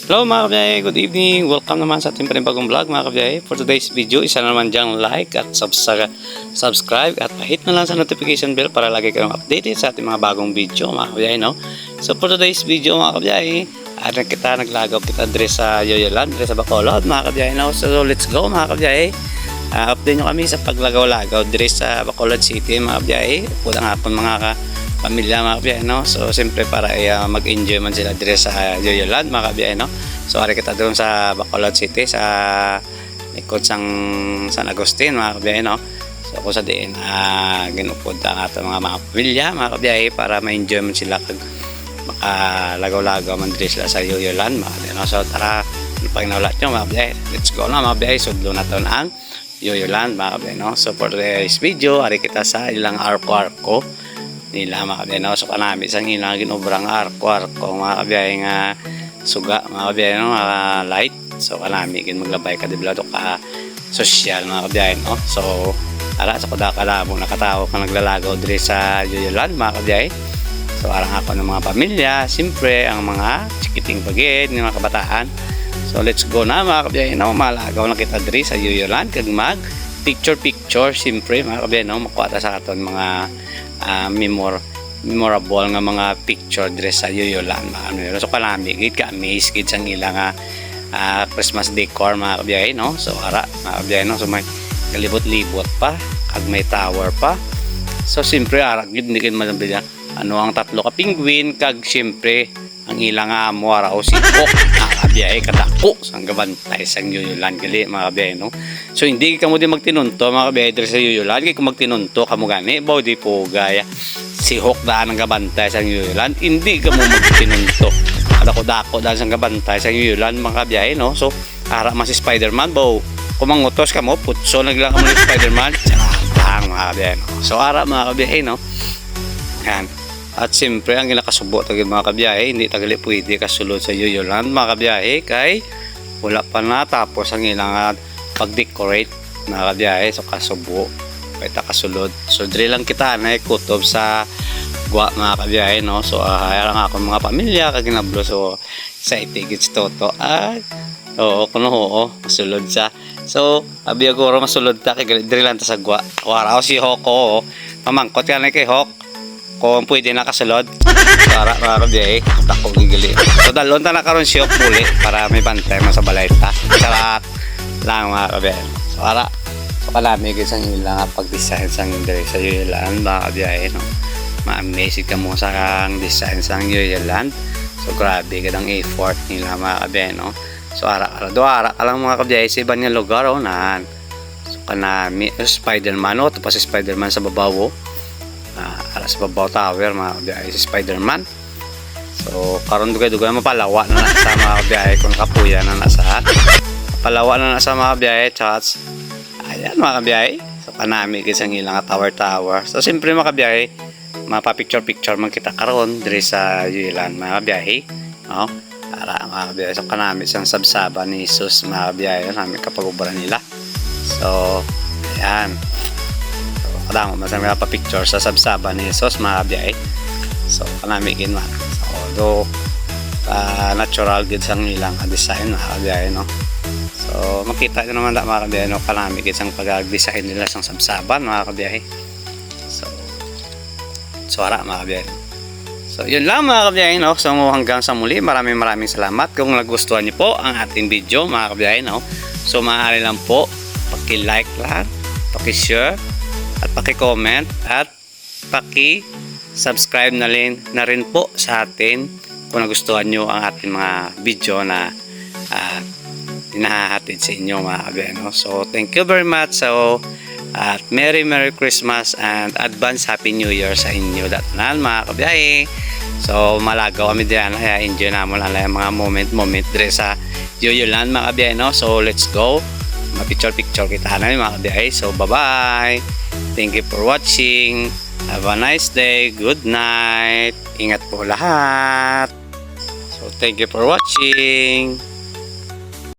Hello mga kabiyahe, good evening. Welcome naman sa ating panibagong vlog mga kabiyahe. For today's video, isa na naman diyang like at subscribe at hit na lang sa notification bell para lagi kayong updated sa ating mga bagong video mga kabiyahe, no? So for today's video mga kabiyahe, naglagaw kita dress sa Yoyoland, dress sa Bacolod mga kabiyahe, no? So let's go mga kabiyahe. Update nyo kami sa paglagaw-lagaw dress sa Bacolod City mga kabiyahe. Pulang hapon mga pamilya mga kabiyahe, no? So siyempre para mag-enjoy man sila dress sa Yoyoland mga kabiyahe, no? So ari kita doon sa Bacolod City sa likod sang San Agustin mga kabiyahe, no? So ako sa diin ginupunta ang ato mga pamilya mga kabiyahe para ma-enjoy man sila kag makalagaw-lagaw man dress sila sa Yoyoland mga kabiyahe, no? So tara, pag naulat nyo mga kabiyahe, let's go na mga kabiyahe. Sudlo na to ang Yoyoland mga kabiyahe, no? So for today's video, ari kita sa ilang arko-arko nila mga kabiyahe, no? So kanami sang ilang ginubrang arko-arko mga kabiyahe nga suga mga kabiyahe, no? Light. So kanami gin maglabay ka diblado ka social mga kabiyahe, no? So ara sa kudakala mo nakatawo ka naglalagaw diri sa Yoyoland mga kabiyahe. So arang ako ng mga pamilya, siyempre ang mga chikiting bagid ng mga kabataan. So let's go na mga kabiyahe, no? Malagaw na kita diri sa Yoyoland kag mag picture siyempre mga kabiyahe, no? Makuha ta sa aton mga memorable nga mga picture dress sa Yoyoland mga ano. So kalami gid ka amaze gid sang ilang Christmas decor mga kabiyahe, no? So ara mga kabiyahe, no? So may kalibot-libot pa kag may tower pa. So siyempre ara gid hindi kin madambilan ano ang tatlo ka penguin kag siyempre ang ilang amo ara o sipok mga kabiyahe kadako sang gabantay sang Yoyoland gali mga kabiyahe, no? So hindi ka mo din magtinunto mga kabiyahe dress sa Yoyoland, kay kung magtinunto ka mo gani baw di po gaya si Hawk daan ang gabantay sa Yoyoland, hindi ka mo magtinunto kadako-dako daan sang gabantay sa Yoyoland mga kabiyahe, no? So ara mas si Spider-Man baw kumangutos ka mo putso naglang ka mo ni Spider-Man lang mga kabiyahe, no? So ara mga kabiyahe, no? Yan. At siyempre ang ginakasubo tagid mga kabiyahe, hindi tagali pwede kasulod sa Yoyoland mga kabiyahe kay wala pa na tapos ang ilang pag-decorate mga kabiyahe. So kasubo kay ta kasulod. So diri lang kita na kutob sa gwa mga kabiyahe, no? So hayang ako mga pamilya kag ginablo. So sa itigits toto oo kuno oo masulod sa. So abi agoro masulod ta kay diri lang ta sa gwa. Wara si Hoko mamangkot ka na kay Hok kung pwede na kasulod para mga kabiyahe dako gigali. So dalon ta na karon si Hok muli para may bantay man sa balay ta. Salat lang mga kabiyahe. So ara so kalami gid sang ilang pag-design sang diri sa Yoyoland mga kabiyahe, no? Ma-amaze ka mo sa kang design sang Yoyoland. So grabe gid ang effort nila mga kabiyahe, no? So ara ka lang mga kabiyahe sa ibang lugar nan. So kanami Spider-Man, o tapos si Spider-Man sa babaw. Ara sa babaw tower mga kabiyahe si Spider-Man. So karon dugay-dugay mapalawa na sa mga kabiyahe kung kapuya na nasa palawa na sa mga kabiyahe chats. Ayan mga kabiyahe. So kanami gid sang ilang tower. So siyempre mga kabiyahe mapa-picture man kita karon diri sa Yoyoland mga kabiyahe, no? Ara mga kabiyahe. So kanami sang sabsaba ni Jesus mga kabiyahe, nami kapag-ubra nila. So ayan. Kadang masang pa-picture sa sabsaba ni Jesus mga kabiyahe. So kanami gid man. So do natural gid sang ilang design mga kabiyahe, no? So makita nyo naman mga kabiyahe, no? Kanami gid sang pag-design nila sang sabsaban mga kabiyahe. So ara mga kabiyahe. So yun lang mga kabiyahe, no? So hanggang sa muli, maraming salamat. Kung nagustuhan niyo po ang ating video mga kabiyahe, no? So maaari lang po paki-like lang, paki-share at paki-comment at paki-subscribe na rin po sa atin kung nagustuhan nyo ang ating mga video na hinahatid sa inyo mga kabiyahe, no? So thank you very much. So at Merry Christmas and advance Happy New Year sa inyo datanan mga kabiyahe. So malagaw kami diyan, kaya enjoy naman lang yung mga moment dire sa Yoyoland mga kabiyahe, no? So let's go ma-picture kita na mga kabiyahe. So bye bye. Thank you for watching. Have a nice day. Good night. Ingat po lahat. So thank you for watching.